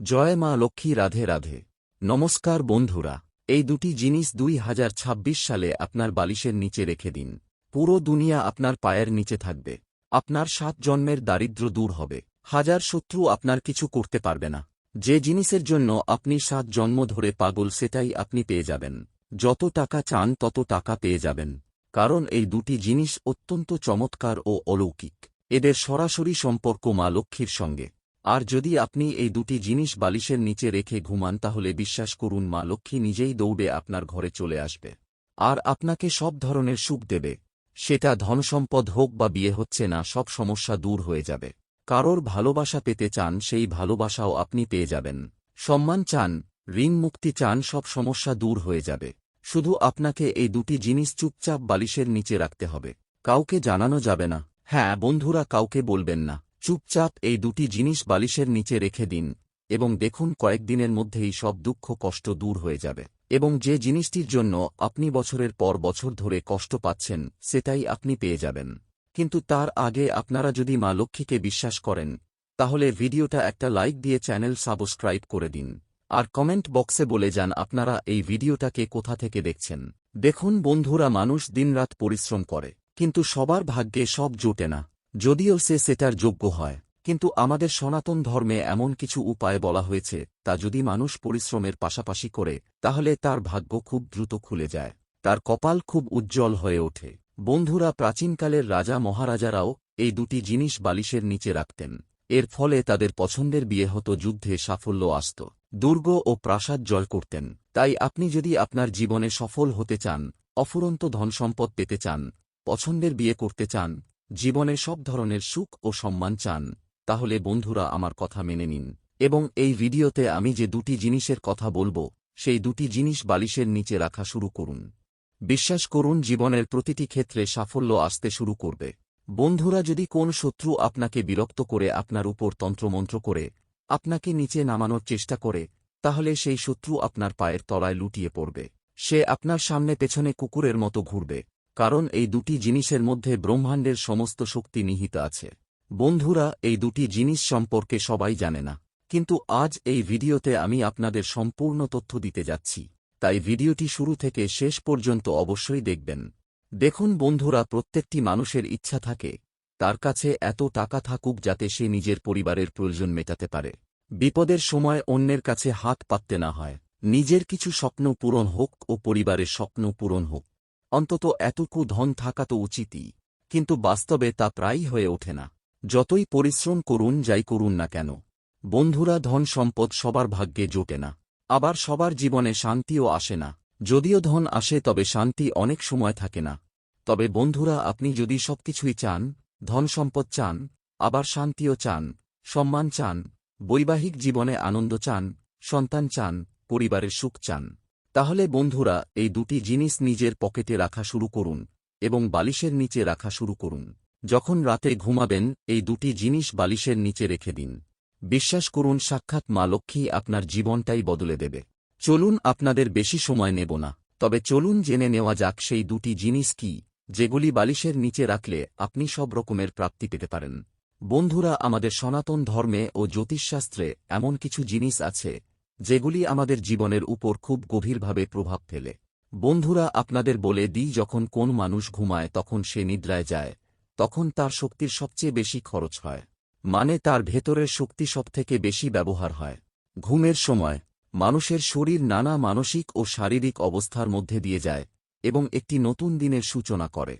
জয় মা লক্ষ্মী। রাধে রাধে। নমস্কার বন্ধুরা, এই দুটি জিনিস 2026 সালে আপনার বালিশের নিচে রেখে দিন। পুরো দুনিয়া আপনার পায়ের নিচে থাকবে। আপনার 7 জন্মের দারিদ্র্য দূর হবে। হাজার শত্রু আপনার কিছু করতে পারবে না। যে জিনিসের জন্য আপনি 7 জন্ম ধরে পাগল সেটাই আপনি পেয়ে যাবেন। যত টাকা চান তত টাকা পেয়ে যাবেন। কারণ এই দুটি জিনিস অত্যন্ত চমৎকার ও অলৌকিক। এদের সরাসরি সম্পর্ক মা লক্ষ্মীর সঙ্গে। আর যদি আপনি এই দুটি জিনিস বালিশের নিচে রেখে ঘুমান তাহলে বিশ্বাস করুন মা লক্ষ্মী নিজেই দৌড়ে আপনার ঘরে চলে আসবে। আর আপনাকে সব ধরনের সুখ দেবে। সেটা ধনসম্পদ হোক বা বিয়ে হচ্ছে না, সব সমস্যা দূর হয়ে যাবে। কারোর ভালোবাসা পেতে চান, সেই ভালোবাসাও আপনি পেয়ে যাবেন। সম্মান চান, ঋণ মুক্তি চান, সব সমস্যা দূর হয়ে যাবে। শুধু আপনাকে এই দুটি জিনিস চুপচাপ বালিশের নিচে রাখতে হবে। কাউকে জানানো যাবে না। হ্যাঁ বন্ধুরা, কাউকে বলবেন না। চুপচাপ এই দুটি জিনিস বালিশের নিচে রেখে দিন এবং দেখুন কয়েকদিনের মধ্যেই সব দুঃখ কষ্ট দূর হয়ে যাবে। এবং যে জিনিসটির জন্য আপনি বছরের পর বছর ধরে কষ্ট পাচ্ছেন সেটাই আপনি পেয়ে যাবেন। কিন্তু তার আগে আপনারা যদি মা লক্ষ্মীকে বিশ্বাস করেন তাহলে ভিডিওটা একটা লাইক দিয়ে চ্যানেল সাবস্ক্রাইব করে দিন। আর কমেন্ট বক্সে বলে যান আপনারা এই ভিডিওটাকে কোথা থেকে দেখছেন। দেখুন বন্ধুরা, মানুষ দিনরাত পরিশ্রম করে, কিন্তু সবার ভাগ্যে সব জোটে না। যদিও সে সেটার যোগ্য হয়, কিন্তু আমাদের সনাতন ধর্মে এমন কিছু উপায় বলা হয়েছে তা যদি মানুষ পরিশ্রমের পাশাপাশি করে তাহলে তার ভাগ্য খুব দ্রুত খুলে যায়, তার কপাল খুব উজ্জ্বল হয়ে ওঠে। বন্ধুরা, প্রাচীনকালের রাজা মহারাজারাও এই দুটি জিনিস বালিশের নিচে রাখতেন। এর ফলে তাদের পছন্দের বিয়ে হতো, যুদ্ধে সাফল্য আসত, দুর্গ ও প্রাসাদ জয় করতেন। তাই আপনি যদি আপনার জীবনে সফল হতে চান, অফুরন্ত ধনসম্পদ পেতে চান, পছন্দের বিয়ে করতে চান, জীবনে সব ধরনের সুখ ও সম্মান চান, তাহলে বন্ধুরা আমার কথা মেনে নিন এবং এই ভিডিওতে আমি যে দুটি জিনিসের কথা বলবো সেই দুটি জিনিস বালিশের নিচে রাখা শুরু করুন। বিশ্বাস করুন, জীবনের প্রতিটি ক্ষেত্রে সাফল্য আসতে শুরু করবে। বন্ধুরা, যদি কোন শত্রু আপনাকে বিরক্ত করে, আপনার উপর তন্ত্রমন্ত্র করে, আপনাকে নিচে নামানোর চেষ্টা করে, তাহলে সেই শত্রু আপনার পায়ের তলায় লুটিয়ে পড়বে। সে আপনার সামনে পেছনে কুকুরের মতো ঘুরবে। কারণ এই দুটি জিনিসের মধ্যে ব্রহ্মাণ্ডের সমস্ত শক্তি নিহিত আছে। বন্ধুরা, এই দুটি জিনিস সম্পর্কে সবাই জানে না, কিন্তু আজ এই ভিডিওতে আমি আপনাদের সম্পূর্ণ তথ্য দিতে যাচ্ছি। তাই ভিডিওটি শুরু থেকে শেষ পর্যন্ত অবশ্যই দেখবেন। দেখুন বন্ধুরা, প্রত্যেকটি মানুষের ইচ্ছা থাকে তার কাছে এত টাকা থাকুক যাতে সে নিজের পরিবারের প্রয়োজন মেটাতে পারে, বিপদের সময় অন্যের কাছে হাত পাততে না হয়, নিজের কিছু স্বপ্ন পূরণ হোক ও পরিবারের স্বপ্ন পূরণ হোক। অন্তত এতটুকু ধন থাকা তো উচিতই, কিন্তু বাস্তবে তা প্রায়ই হয়ে ওঠে না। যতই পরিশ্রম করুন, যাই করুন না কেন বন্ধুরা, ধন সম্পদ সবার ভাগ্যে জোটে না। আবার সবার জীবনে শান্তিও আসে না। যদিও ধন আসে তবে শান্তি অনেক সময় থাকে না। তবে বন্ধুরা, আপনি যদি সবকিছুই চান, ধন সম্পদ চান, আবার শান্তিও চান, সম্মান চান, বৈবাহিক জীবনে আনন্দ চান, সন্তান চান, পরিবারের সুখ চান, তাহলে বন্ধুরা এই দুটি জিনিস নিজের পকেটে রাখা শুরু করুন এবং বালিশের নিচে রাখা শুরু করুন। যখন রাতে ঘুমাবেন এই দুটি জিনিস বালিশের নিচে রেখে দিন। বিশ্বাস করুন, সাক্ষাৎ মা লক্ষ্মী আপনার জীবনটাই বদলে দেবে। চলুন, আপনাদের বেশি সময় নেব না, তবে চলুন জেনে নেওয়া যাক সেই দুটি জিনিস কি যেগুলি বালিশের নিচে রাখলে আপনি সব রকমের প্রাপ্তি পেতে পারেন। বন্ধুরা, আমাদের সনাতন ধর্মে ও জ্যোতিষশাস্ত্রে এমন কিছু জিনিস আছে যেগুলি আমাদের জীবনের উপর খুব গভীরভাবে প্রভাব ফেলে। বন্ধুরা, আপনাদের বলে দিই, যখন কোন মানুষ ঘুমায় তখন সে নিদ্রায় যায়, তখন তার শক্তির সবচেয়ে বেশি খরচ হয়, মানে তার ভেতরের শক্তি সবথেকে বেশি ব্যবহার হয়। ঘুমের সময় মানুষের শরীর নানা মানসিক ও শারীরিক অবস্থার মধ্যে দিয়ে যায় এবং একটি নতুন দিনের সূচনা করে।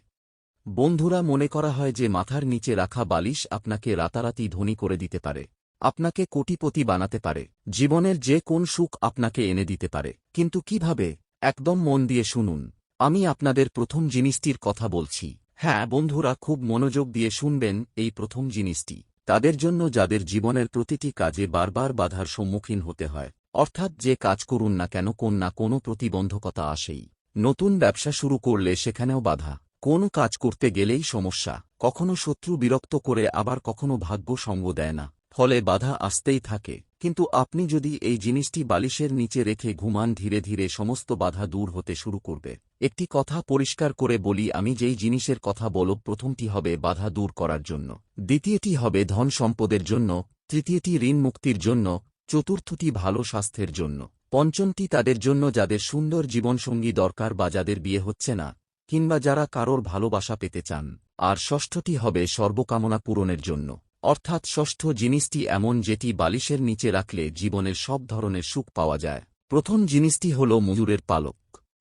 বন্ধুরা, মনে করা হয় যে মাথার নিচে রাখা বালিশ আপনাকে রাতারাতি ধনী করে দিতে পারে, আপনাকে কোটিপতি বানাতে পারে, জীবনের যে কোন সুখ আপনাকে এনে দিতে পারে। কিন্তু কিভাবে? একদম মন দিয়ে শুনুন। আমি আপনাদের প্রথম জিনিসটির কথা বলছি। হ্যাঁ বন্ধুরা, খুব মনোযোগ দিয়ে শুনবেন। এই প্রথম জিনিসটি তাদের জন্য যাদের জীবনের প্রতিটি কাজে বারবার বাধার সম্মুখীন হতে হয়। অর্থাৎ যে কাজ করুন না কেন কোন না কোনো প্রতিবন্ধকতা আসেই। নতুন ব্যবসা শুরু করলে সেখানেও বাধা, কোন কাজ করতে গেলেই সমস্যা, কখনো শত্রু বিরক্ত করে, আবার কখনো ভাগ্য সঙ্গ দেয় না, ফলে বাধা আসতেই থাকে। কিন্তু আপনি যদি এই জিনিসটি বালিশের নিচে রেখে ঘুমান, ধীরে ধীরে সমস্ত বাধা দূর হতে শুরু করবে। একটি কথা পরিষ্কার করে বলি, আমি যেই জিনিসের কথা বলব, প্রথমটি হবে বাধা দূর করার জন্য, দ্বিতীয়টি হবে ধন সম্পদের জন্য, তৃতীয়টি ঋণ মুক্তির জন্য, চতুর্থটি ভালো স্বাস্থ্যের জন্য। পঞ্চমটি তাদের জন্য যাদের সুন্দর জীবনসঙ্গী দরকার বা যাদের বিয়ে হচ্ছে না, কিংবা যারা কারোর ভালোবাসা পেতে চান। আর ষষ্ঠটি হবে সর্বকামনা পূরণের জন্য, অর্থাৎ ষষ্ঠ জিনিসটি এমন যেটি বালিশের নিচে রাখলে জীবনের সব ধরনের সুখ পাওয়া যায়। প্রথম জিনিসটি হল ময়ূরের পালক।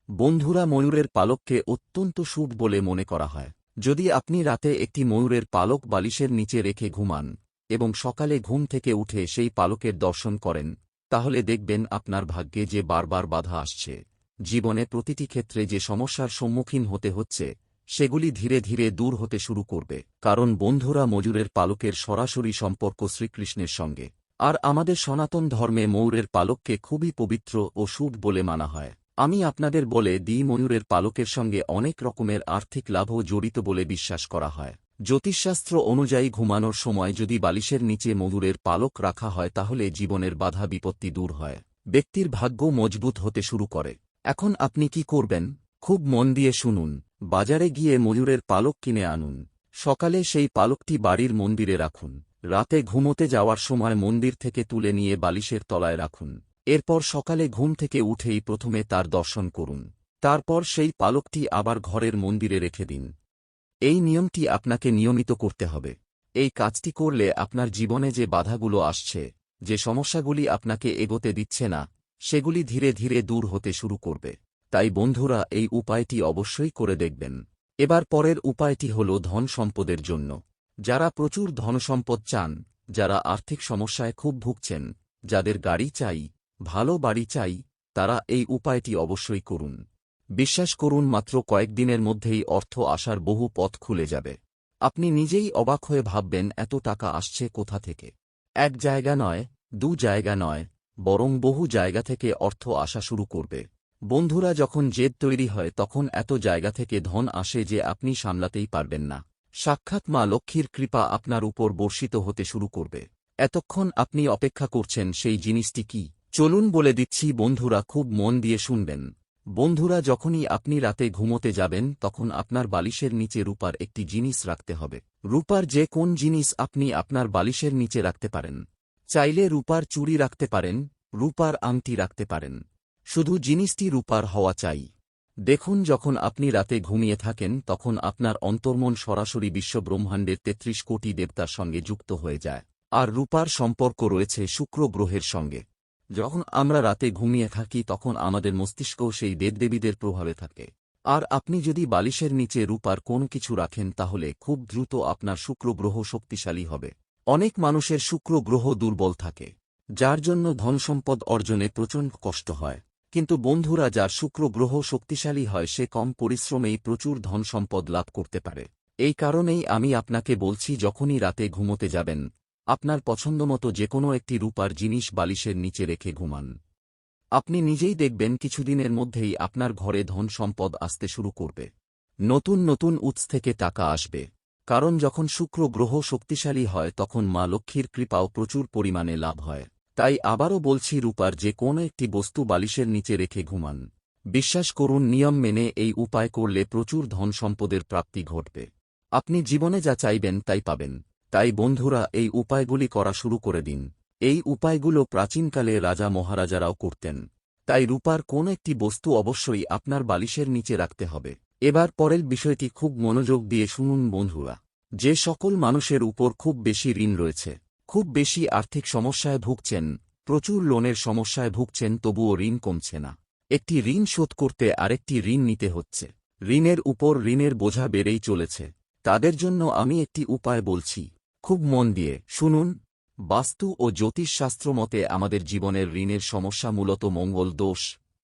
বন্ধুরা, ময়ূরের পালককে অত্যন্ত শুভ বলে মনে করা হয়। যদি আপনি রাতে একটি ময়ূরের পালক বালিশের নিচে রেখে ঘুমান এবং সকালে ঘুম থেকে উঠে সেই পালকের দর্শন করেন, তাহলে দেখবেন আপনার ভাগ্যে যে বারবার বাধা আসছে, জীবনে প্রতিটি ক্ষেত্রে যে সমস্যার সম্মুখীন হতে হচ্ছে, সেগুলি ধীরে ধীরে দূর হতে শুরু করবে। কারণ বন্ধুরা, ময়ূরের পালকের সরাসরি সম্পর্ক শ্রীকৃষ্ণের সঙ্গে। আর আমাদের সনাতন ধর্মে ময়ূরের পালককে খুবই পবিত্র ও শুভ বলে মানা হয়। আমি আপনাদের বলে দিই, ময়ূরের পালকের সঙ্গে অনেক রকমের আর্থিক লাভও জড়িত বলে বিশ্বাস করা হয়। জ্যোতিষশাস্ত্র অনুযায়ী ঘুমানোর সময় যদি বালিশের নিচে ময়ূরের পালক রাখা হয় তাহলে জীবনের বাধা বিপত্তি দূর হয়, ব্যক্তির ভাগ্য মজবুত হতে শুরু করে। এখন আপনি কি করবেন? খুব মন দিয়ে শুনুন। বাজারে গিয়ে ময়ূরের পালক কিনে আনুন। সকালে সেই পালকটি বাড়ির মন্দিরে রাখুন। রাতে ঘুমোতে যাওয়ার সময় মন্দির থেকে তুলে নিয়ে বালিশের তলায় রাখুন। এরপর সকালে ঘুম থেকে উঠেই প্রথমে তার দর্শন করুন। তারপর সেই পালকটি আবার ঘরের মন্দিরে রেখে দিন। এই নিয়মটি আপনাকে নিয়মিত করতে হবে। এই কাজটি করলে আপনার জীবনে যে বাধাগুলো আসছে, যে সমস্যাগুলি আপনাকে এগোতে দিচ্ছে না, সেগুলি ধীরে ধীরে দূর হতে শুরু করবে। তাই বন্ধুরা, এই উপায়টি অবশ্যই করে দেখবেন। এবার পরের উপায়টি হল ধন সম্পদের জন্য। যারা প্রচুর ধনসম্পদ চান, যারা আর্থিক সমস্যায় খুব ভুগছেন, যাদের গাড়ি চাই, ভালো বাড়ি চাই, তারা এই উপায়টি অবশ্যই করুন। বিশ্বাস করুন, মাত্র কয়েকদিনের মধ্যেই অর্থ আসার বহু পথ খুলে যাবে। আপনি নিজেই অবাক হয়ে ভাববেন, এত টাকা আসছে কোথা থেকে? এক জায়গা নয়, দু জায়গা নয়, বরং বহু জায়গা থেকে অর্থ আসা শুরু করবে। বন্ধুরা, যখন জেদ তৈরি হয় তখন এত জায়গা থেকে ধন আসে যে আপনি সামলাতেই পারবেন না। সাক্ষাৎ মা লক্ষ্মীর কৃপা আপনার উপর বর্ষিত হতে শুরু করবে। এতক্ষণ আপনি অপেক্ষা করছেন, সেই জিনিসটি কি? চলুন বলে দিচ্ছি বন্ধুরা, খুব মন দিয়ে শুনবেন। বন্ধুরা, যখনই আপনি রাতে ঘুমোতে যাবেন তখন আপনার বালিশের নিচে রূপার একটি জিনিস রাখতে হবে। রূপার যে কোন জিনিস আপনি আপনার বালিশের নিচে রাখতে পারেন। চাইলে রূপার চুড়ি রাখতে পারেন, রূপার আংটি রাখতে পারেন, শুধু জিনিসটি রূপার হওয়া চাই। দেখুন, যখন আপনি রাতে ঘুমিয়ে থাকেন তখন আপনার অন্তর্মন সরাসরি বিশ্বব্রহ্মাণ্ডের ৩৩ কোটি দেবতার সঙ্গে যুক্ত হয়ে যায়। আর রূপার সম্পর্ক রয়েছে শুক্র গ্রহের সঙ্গে। যখন আমরা রাতে ঘুমিয়ে থাকি তখন আমাদের মস্তিষ্কও সেই দেবদেবীদের প্রভাবে থাকে। আর আপনি যদি বালিশের নিচে রূপার কোনো কিছু রাখেন তাহলে খুব দ্রুত আপনার শুক্র গ্রহ শক্তিশালী হবে। অনেক মানুষের শুক্র গ্রহ দুর্বল থাকে, যার জন্য ধনসম্পদ অর্জনে প্রচণ্ড কষ্ট হয়। কিন্তু বন্ধুরা, যার শুক্র গ্রহ শক্তিশালী হয় সে কম পরিশ্রমেই প্রচুর ধনসম্পদ লাভ করতে পারে। এই কারণেই আমি আপনাকে বলছি, যখনই রাতে ঘুমোতে যাবেন আপনার পছন্দমতো যেকোনো একটি রূপার জিনিস বালিশের নিচে রেখে ঘুমান। আপনি নিজেই দেখবেন কিছুদিনের মধ্যেই আপনার ঘরে ধন সম্পদ আসতে শুরু করবে। নতুন নতুন উৎস থেকে টাকা আসবে। কারণ যখন শুক্র গ্রহ শক্তিশালী হয় তখন মা লক্ষ্মীর কৃপাও প্রচুর পরিমাণে লাভ হয়। তাই আবারও বলছি, রূপার যে কোনো একটি বস্তু বালিশের নিচে রেখে ঘুমান। বিশ্বাস করুন, নিয়ম মেনে এই উপায় করলে প্রচুর ধন সম্পদের প্রাপ্তি ঘটবে। আপনি জীবনে যা চাইবেন তাই পাবেন। তাই বন্ধুরা, এই উপায়গুলি করা শুরু করে দিন। এই উপায়গুলো প্রাচীনকালে রাজা মহারাজারাও করতেন। তাই রূপার কোন একটি বস্তু অবশ্যই আপনার বালিশের নিচে রাখতে হবে। এবার পরের বিষয়টি খুব মনোযোগ দিয়ে শুনুন বন্ধুরা। যে সকল মানুষের উপর খুব বেশি ঋণ রয়েছে, খুব বেশি আর্থিক সমস্যায় ভুগছেন, প্রচুর লোনের সমস্যায় ভুগছেন, তবুও ঋণ কমছে না, একটি ঋণ শোধ করতে আরেকটি ঋণ নিতে হচ্ছে, ঋণের উপর ঋণের বোঝা বেড়েই চলেছে, তাদের জন্য আমি একটি উপায় বলছি। খুব মন দিয়ে শুনুন। বাস্তু ও জ্যোতিষশাস্ত্র মতে আমাদের জীবনের ঋণের সমস্যা মূলত মঙ্গল দোষ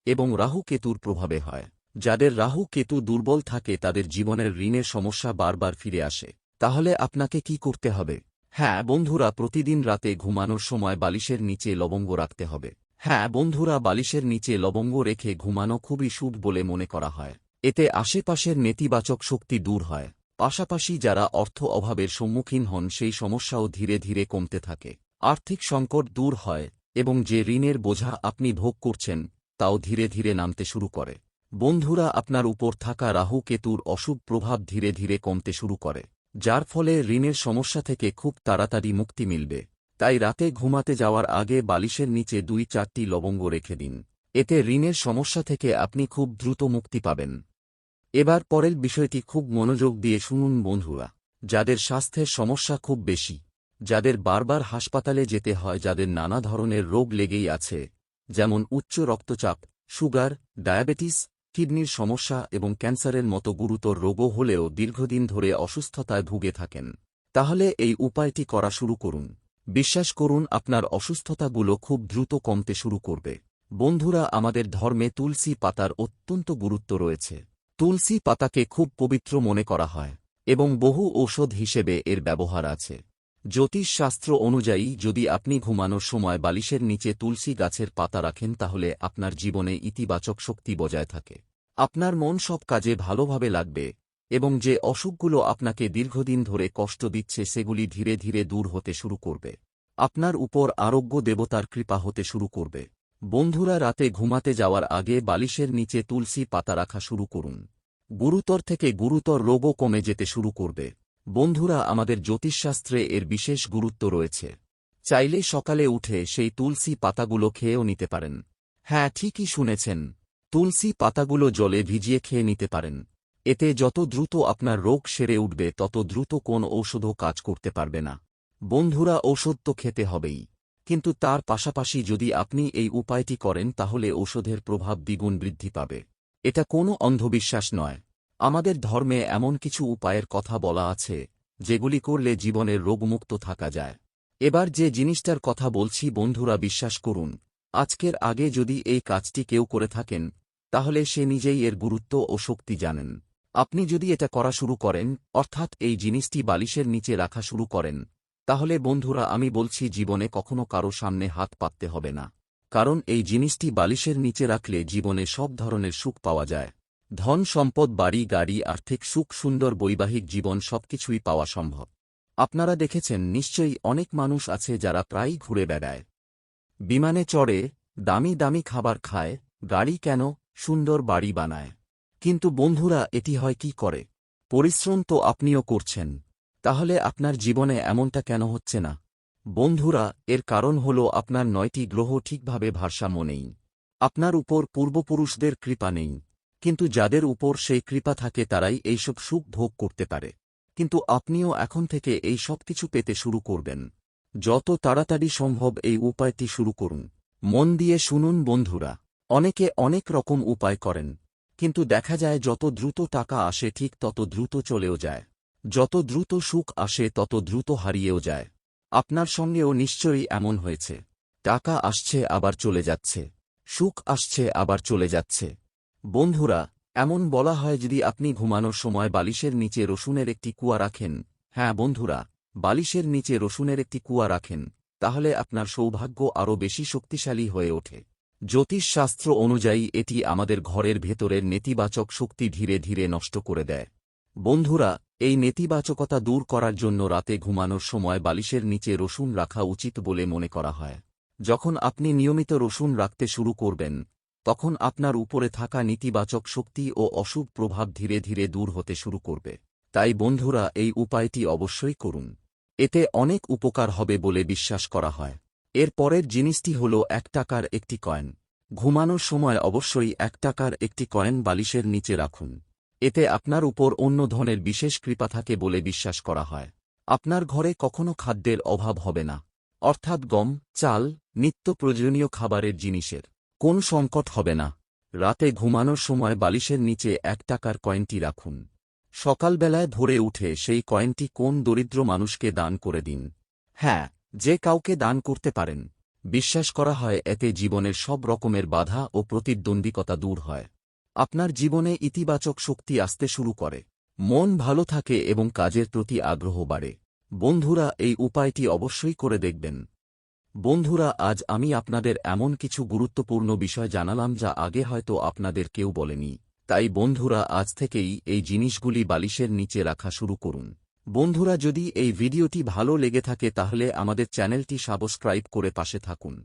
এবং রাহু কেতুর প্রভাবে হয়। যাদের রাহু কেতু দুর্বল থাকে তাদের জীবনের ঋণের সমস্যা বারবার ফিরে আসে। তাহলে আপনাকে কি করতে হবে? হ্যাঁ বন্ধুরা, প্রতিদিন রাতে ঘুমানোর সময় বালিশের নিচে লবঙ্গ রাখতে হবে। হ্যাঁ বন্ধুরা, বালিশের নিচে লবঙ্গ রেখে ঘুমানো খুবই শুভ বলে মনে করা হয়। এতে আশেপাশের নেতিবাচক শক্তি দূর হয়। পাশাপাশি যারা অর্থ অভাবের সম্মুখীন হন সেই সমস্যাও ধীরে ধীরে কমতে থাকে। আর্থিক সংকট দূর হয় এবং যে ঋণের বোঝা আপনি ভোগ করছেন তাও ধীরে ধীরে নামতে শুরু করে। বন্ধুরা, আপনার উপর থাকা রাহু কেতুর অশুভ প্রভাব ধীরে ধীরে কমতে শুরু করে, যার ফলে ঋণের সমস্যা থেকে খুব তাড়াতাড়ি মুক্তি মিলবে। তাই রাতে ঘুমাতে যাওয়ার আগে বালিশের নিচে 2-4টি লবঙ্গ রেখে দিন। এতে ঋণের সমস্যা থেকে আপনি খুব দ্রুত মুক্তি পাবেন। এবার পরের বিষয়টি খুব মনোযোগ দিয়ে শুনুন বন্ধুরা। যাদের স্বাস্থ্যের সমস্যা খুব বেশি, যাদের বারবার হাসপাতালে যেতে হয়, যাদের নানা ধরনের রোগ লেগেই আছে, যেমন উচ্চ রক্তচাপ, সুগার, ডায়াবেটিস, কিডনির সমস্যা এবং ক্যান্সারের মতো গুরুতর রোগও হলেও দীর্ঘদিন ধরে অসুস্থতায় ভুগে থাকেন, তাহলে এই উপায়টি করা শুরু করুন। বিশ্বাস করুন, আপনার অসুস্থতাগুলো খুব দ্রুত কমতে শুরু করবে। বন্ধুরা, আমাদের ধর্মে তুলসী পাতার অত্যন্ত গুরুত্ব রয়েছে। তুলসী পাতাকে খুব পবিত্র মনে করা হয় এবং বহু ঔষধ হিসেবে এর ব্যবহার আছে। জ্যোতিষশাস্ত্র অনুযায়ী যদি আপনি ঘুমানোর সময় বালিশের নিচে তুলসী গাছের পাতা রাখেন তাহলে আপনার জীবনে ইতিবাচক শক্তি বজায় থাকে। আপনার মন সব কাজে ভালোভাবে লাগবে এবং যে অসুখগুলো আপনাকে দীর্ঘদিন ধরে কষ্ট দিচ্ছে সেগুলি ধীরে ধীরে দূর হতে শুরু করবে। আপনার উপর আরোগ্য দেবতার কৃপা হতে শুরু করবে। বন্ধুরা, রাতে ঘুমাতে যাওয়ার আগে বালিশের নিচে তুলসী পাতা রাখা শুরু করুন। গুরুতর থেকে গুরুতর রোগও কমে যেতে শুরু করবে। বন্ধুরা, আমাদের জ্যোতিষশাস্ত্রে এর বিশেষ গুরুত্ব রয়েছে। চাইলে সকালে উঠে সেই তুলসী পাতাগুলো খেয়েও নিতে পারেন। হ্যাঁ, ঠিকই শুনেছেন, তুলসী পাতাগুলো জলে ভিজিয়ে খেয়ে নিতে পারেন। এতে যত দ্রুত আপনার রোগ সেরে উঠবে তত দ্রুত কোন ঔষধও কাজ করতে পারবে না। বন্ধুরা, ঔষধ তো খেতে হবেই, কিন্তু তার পাশাপাশি যদি আপনি এই উপায়টি করেন তাহলে ঔষধের প্রভাব দ্বিগুণ বৃদ্ধি পাবে। এটা কোনো অন্ধবিশ্বাস নয়। আমাদের ধর্মে এমন কিছু উপায়ের কথা বলা আছে যেগুলি করলে জীবনের রোগমুক্ত থাকা যায়। এবার যে জিনিসটার কথা বলছি বন্ধুরা, বিশ্বাস করুন, আজকের আগে যদি এই কাজটি কেউ করে থাকেন তাহলে সে নিজেই এর গুরুত্ব ও শক্তি জানেন। আপনি যদি এটা করা শুরু করেন, অর্থাৎ এই জিনিসটি বালিশের নিচে রাখা শুরু করেন, তাহলে বন্ধুরা আমি বলছি জীবনে কখনো কারো সামনে হাত পাততে হবে না। কারণ এই জিনিসটি বালিশের নিচে রাখলে জীবনে সব ধরনের সুখ পাওয়া যায়। ধন সম্পদ, বাড়ি গাড়ি, আর্থিক সুখ, সুন্দর বৈবাহিক জীবন সবকিছুই পাওয়া সম্ভব। আপনারা দেখেছেন নিশ্চয়ই অনেক মানুষ আছে যারা প্রায়ই ঘুরে বেড়ায়, বিমানে চড়ে, দামি দামি খাবার খায়, গাড়ি কেন, সুন্দর বাড়ি বানায়। কিন্তু বন্ধুরা, এটি হয় কি করে? পরিশ্রম তো আপনিও করছেন, তাহলে আপনার জীবনে এমনটা কেন হচ্ছে না? বন্ধুরা, এর কারণ হল আপনার 9টি গ্রহ ঠিকভাবে ভারসাম্য নেই। আপনার উপর পূর্বপুরুষদের কৃপা নেই। কিন্তু যাদের উপর সেই কৃপা থাকে তারাই এইসব সুখ ভোগ করতে পারে। কিন্তু আপনিও এখন থেকে এই সব কিছু পেতে শুরু করবেন। যত তাড়াতাড়ি সম্ভব এই উপায়টি শুরু করুন। মন দিয়ে শুনুন বন্ধুরা, অনেকে অনেক রকম উপায় করেন, কিন্তু দেখা যায় যত দ্রুত টাকা আসে ঠিক তত দ্রুত চলেও যায়। যত দ্রুত সুখ আসে তত দ্রুত হারিয়েও যায়। আপনার সঙ্গেও নিশ্চয়ই এমন হয়েছে। টাকা আসছে আবার চলে যাচ্ছে, সুখ আসছে আবার চলে যাচ্ছে। বন্ধুরা, এমন বলা হয় যদি আপনি ঘুমানোর সময় বালিশের নিচে রসুনের একটি কুয়া রাখেন, হ্যাঁ বন্ধুরা, বালিশের নিচে রসুনের একটি কুয়া রাখেন, তাহলে আপনার সৌভাগ্য আরও বেশি শক্তিশালী হয়ে ওঠে। জ্যোতিষশাস্ত্র অনুযায়ী এটি আমাদের ঘরের ভেতরের নেতিবাচক শক্তি ধীরে ধীরে নষ্ট করে দেয়। বন্ধুরা, এই নেতিবাচকতা দূর করার জন্য রাতে ঘুমানোর সময় বালিশের নিচে রসুন রাখা উচিত বলে মনে করা হয়। যখন আপনি নিয়মিত রসুন রাখতে শুরু করবেন তখন আপনার উপরে থাকা নেতিবাচক শক্তি ও অশুভ প্রভাব ধীরে ধীরে দূর হতে শুরু করবে। তাই বন্ধুরা, এই উপায়টি অবশ্যই করুন। এতে অনেক উপকার হবে বলে বিশ্বাস করা হয়। এর পরের জিনিসটি হল 1 টাকার একটি কয়েন। ঘুমানোর সময় অবশ্যই 1 টাকার একটি কয়েন বালিশের নিচে রাখুন। এতে আপনার উপর অন্য ধনের বিশেষ কৃপা থাকে বলে বিশ্বাস করা হয়। আপনার ঘরে কখনো খাদ্যের অভাব হবে না, অর্থাৎ গম, চাল, নিত্য প্রয়োজনীয় খাবারের জিনিসের কোন সংকট হবে না। রাতে ঘুমানোর সময় বালিশের নিচে 1 টাকার কয়েনটি রাখুন। সকালবেলায় ভোরে উঠে সেই কয়েনটি কোন দরিদ্র মানুষকে দান করে দিন। হ্যাঁ, যে কাউকে দান করতে পারেন। বিশ্বাস করা হয় এতে জীবনের সব রকমের বাধা ও প্রতিদ্বন্দ্বিতা দূর হয়। আপনার জীবনে ইতিবাচক শক্তি আসতে শুরু করে, মন ভালো থাকে এবং কাজের প্রতি আগ্রহ বাড়ে। বন্ধুরা, এই উপায়টি অবশ্যই করে দেখবেন। বন্ধুরা, আজ আমি আপনাদের এমন কিছু গুরুত্বপূর্ণ বিষয় জানালাম যা আগে হয়তো আপনাদের কেউ বলেনি। তাই বন্ধুরা, আজ থেকেই এই জিনিসগুলি বালিশের নিচে রাখা শুরু করুন। বন্ধুরা, যদি এই ভিডিওটি ভালো লেগে থাকে তাহলে আমাদের চ্যানেলটি সাবস্ক্রাইব করে পাশে থাকুন।